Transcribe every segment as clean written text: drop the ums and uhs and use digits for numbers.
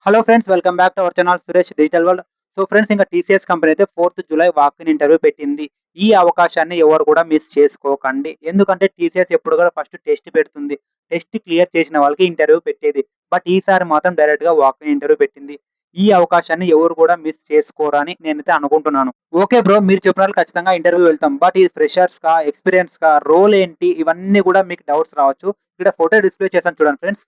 Hello friends, welcome back to our channel Suresh digital world. So friends, ఇంకా TCS company అయితే 4th July walk in interview పెట్టింది. ఈ అవకాశాన్ని ఎవరు కూడా మిస్ చేసుకోకండి. ఎందుకంటే టీసీఎస్ ఎప్పుడు కూడా ఫస్ట్ టెస్ట్ పెడుతుంది. టెస్ట్ క్లియర్ చేసిన వాళ్ళకి ఇంటర్వ్యూ పెట్టేది. బట్ ఈసారి మాత్రం డైరెక్ట్‌గా వాక్ ఇన్ ఇంటర్వ్యూ పెట్టింది. ఈ అవకాశాన్ని ఎవరు కూడా మిస్ చేసుకోరని నేనైతే అనుకుంటున్నాను. ఓకే బ్రో, మీరు చెప్పినట్లు ఖచ్చితంగా ఇంటర్వ్యూ వెళ్తాం. బట్ ఇది ఫ్రెషర్స్‌కా? ఎక్స్‌పీరియన్స్‌కా? రోల్ ఏంటి? ఇవన్నీ కూడా మీకు డౌట్స్ రావచ్చు. ఇక్కడ ఫోటో డిస్‌ప్లే చేశాను చూడండి ఫ్రెండ్స్.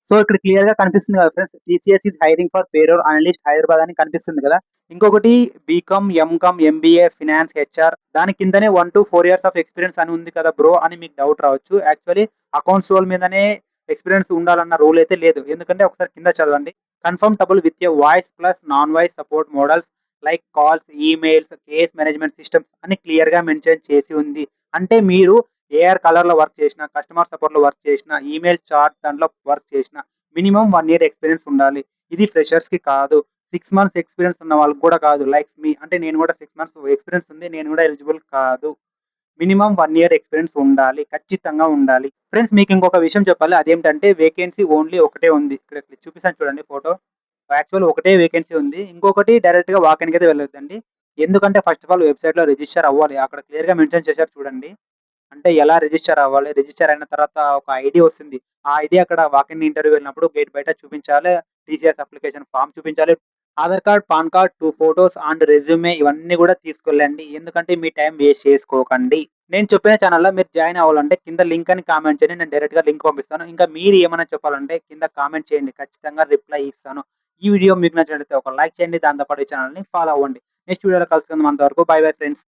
సో, ఇక్కడ క్లియర్‌గా కనిపిస్తుంది కదా friends. TCS is hiring for payroll analyst Hyderabad అని కనిపిస్తుంది కదా! ఇంకొకటి BCom, MCom, MBA, finance, HR దాని కిందనే 1-4 ఇయర్స్ ఆఫ్ ఎక్స్‌పీరియన్స్ అని ఉంది కదా బ్రో అని మీకు డౌట్ రావచ్చు. యాక్చువల్లీ అకౌంట్స్ రోల్ మీదనే ఎక్స్‌పీరియన్స్ ఉండాలన్న రూల్ అయితే లేదు. ఎందుకంటే ఒకసారి కింద చదవండి. Comfortable with a voice plus non voice support models like calls, emails, case management systems అని క్లియర్‌గా మెన్షన్ చేసి ఉంది. అంటే మీరు ఏఆర్ కలర్‌లో వర్క్ చేసిన, కస్టమర్ సపోర్ట్‌లో వర్క్ చేసిన, ఈమెయిల్ చాట్ దాంట్లో వర్క్ చేసిన మినిమమ్ 1 ఇయర్ ఎక్స్‌పీరియన్స్ ఉండాలి. ఇది ఫ్రెషర్స్‌కి కాదు. 6 మంత్స్ ఎక్స్‌పీరియన్స్ ఉన్న వాళ్ళకి కూడా కాదు. Likes me. అంటే నేను కూడా 6 మంత్స్ ఎక్స్‌పీరియన్స్ ఉంది. నేను కూడా ఎలిజిబుల్ కాదు. మినిమమ్ 1 ఇయర్ ఎక్స్‌పీరియన్స్ ఉండాలి. ఖచ్చితంగా ఉండాలి. ఫ్రెండ్స్, మీకు ఇంకొక విషయం చెప్పాలి. అదేంటంటే వేకెన్సీ ఓన్లీ ఒకటే ఉంది. ఇక్కడ చూపిస్తాను చూడండి ఫోటో. యాక్చువల్ ఒకటే వేకెన్సీ ఉంది. ఇంకొకటి డైరెక్ట్‌గా వాకిన్‌కైతే వెళ్ళొద్దండి. ఎందుకంటే ఫస్ట్ ఆఫ్ ఆల్ వెబ్‌సైట్‌లో రిజిస్టర్ అవ్వాలి. అక్కడ క్లియర్‌గా మెన్షన్ చేశారు చూడండి. అంటే ఎలా రిజిస్టర్ అవ్వాలి? రిజిస్టర్ అయిన తర్వాత ఒక ఐడీ వస్తుంది. ఆ ఐడీ అక్కడ వాక్ ఇన్ ఇంటర్వ్యూ వెళ్ళినప్పుడు గేట్ బయట చూపించాలి. టీసీఎస్ అప్లికేషన్ ఫార్మ్ చూపించాలి. Aadhaar card, pan card, 2 photos and resume ఇవన్నీ గూడా తీసుకెళ్ళండి. ఎందుకంటే మీ టైం వేస్ట్ చేసుకోకండి. నేను చెప్పిన ఛానెల్‌లో మీరు జాయిన్ అవ్వాలంటే కింద లింక్ అని కామెంట్ చేయండి. నేను డైరెక్ట్‌గా లింక్ పంపిస్తాను. ఇంకా మీరు ఏమైనా చెప్పాలంటే కింద కామెంట్ చేయండి. ఖచ్చితంగా రిప్లై ఇస్తాను. ఈ వీడియో మీకు నచ్చినట్లయితే ఒక లైక్ చేయండి. దాంతో పాటు ఈ ఛానెల్‌ని ఫాలో అవ్వండి. నెక్స్ట్ వీడియోలో కలుసుకుందాం. అంతవరకు బై బై ఫ్రెండ్స్.